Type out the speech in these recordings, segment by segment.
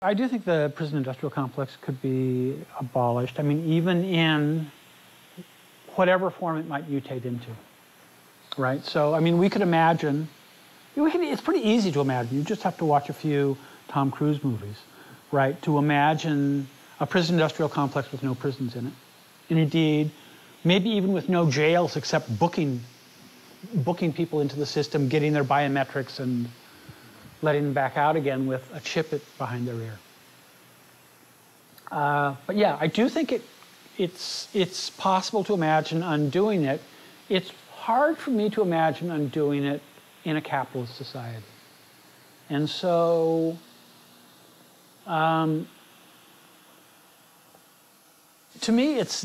I do think the prison-industrial complex could be abolished. I mean, even in whatever form it might mutate into, right? So, I mean, we could imagine, it's pretty easy to imagine. You just have to watch a few Tom Cruise movies, right, to imagine a prison-industrial complex with no prisons in it. And indeed, maybe even with no jails except booking people into the system, getting their biometrics and letting them back out again with a chip behind their ear. But yeah, I do think it's possible to imagine undoing it. It's hard for me to imagine undoing it in a capitalist society. And so, to me, it's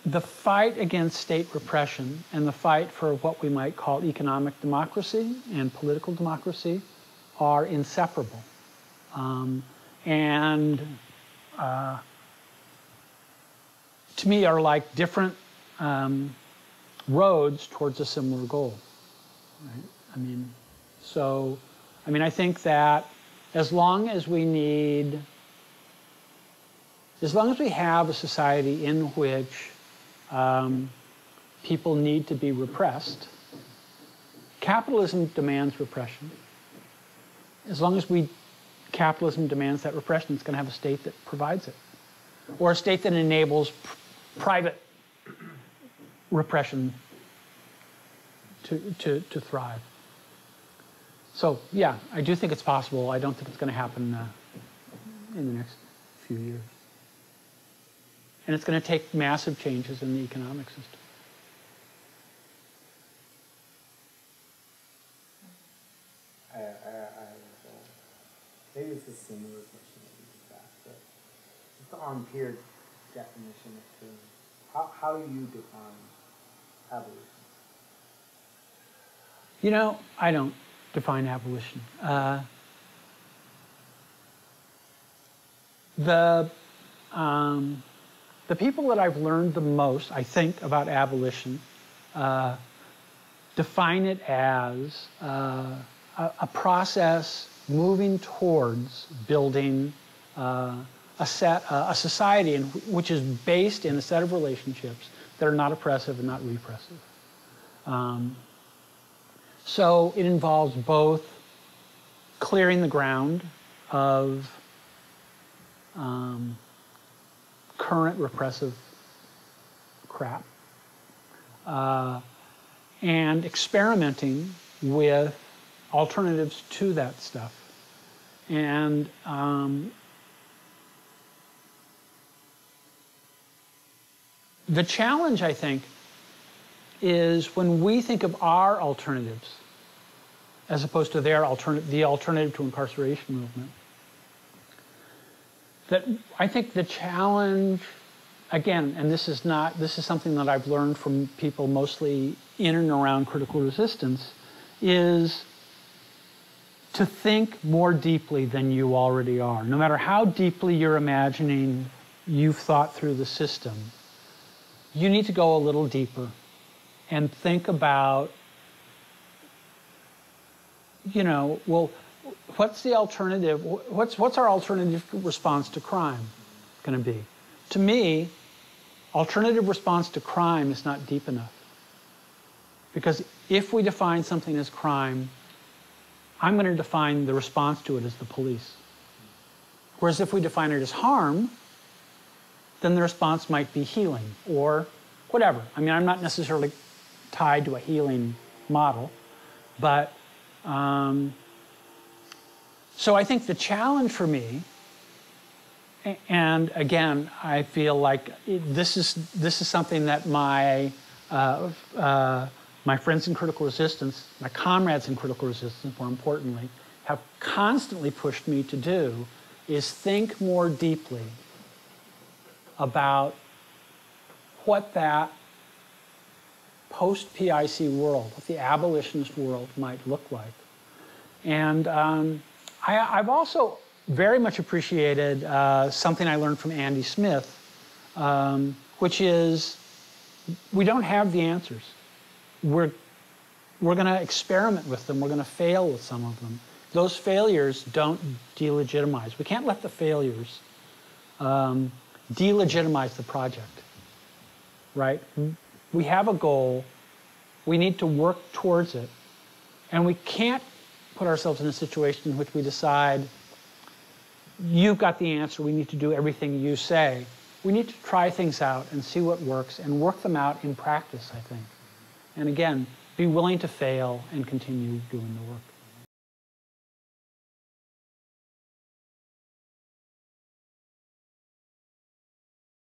the fight against state repression and the fight for what we might call economic democracy and political democracy are inseparable. To me, are like different roads towards a similar goal. Right? I think that as long as we have a society in which people need to be repressed, capitalism demands repression. As long as capitalism demands that repression, it's going to have a state that provides it, or a state that enables private repression to thrive. So yeah, I do think it's possible. I don't think it's going to happen in the next few years. And it's going to take massive changes in the economic system. Maybe it's a similar question that you just asked, but just on pure definition of terms, how do you define abolition? You know, I don't define abolition. The people that I've learned the most, I think, about abolition define it as a process moving towards building a society which is based in a set of relationships that are not oppressive and not repressive. So it involves both clearing the ground of current repressive crap and experimenting with alternatives to that stuff. And the challenge, I think, is when we think of our alternatives as opposed to the alternative to incarceration movement, that I think the challenge, again, and this is something that I've learned from people mostly in and around critical resistance, is to think more deeply than you already are. No matter how deeply you're imagining you've thought through the system, you need to go a little deeper and think about, you know, well, what's the alternative? What's our alternative response to crime going to be? To me, alternative response to crime is not deep enough. Because if we define something as crime, I'm going to define the response to it as the police. Whereas if we define it as harm, then the response might be healing or whatever. I mean, I'm not necessarily tied to a healing model, but so I think the challenge for me, and again, I feel like this is something that my friends in critical resistance, my comrades in critical resistance, more importantly, have constantly pushed me to do, is think more deeply about what that post-PIC world, what the abolitionist world might look like. And I've also very much appreciated something I learned from Andy Smith, which is we don't have the answers. We're going to experiment with them. We're going to fail with some of them. Those failures don't delegitimize. We can't let the failures delegitimize the project, right? We have a goal. We need to work towards it. And we can't put ourselves in a situation in which we decide, you've got the answer, we need to do everything you say. We need to try things out and see what works and work them out in practice, I think. And again, be willing to fail and continue doing the work.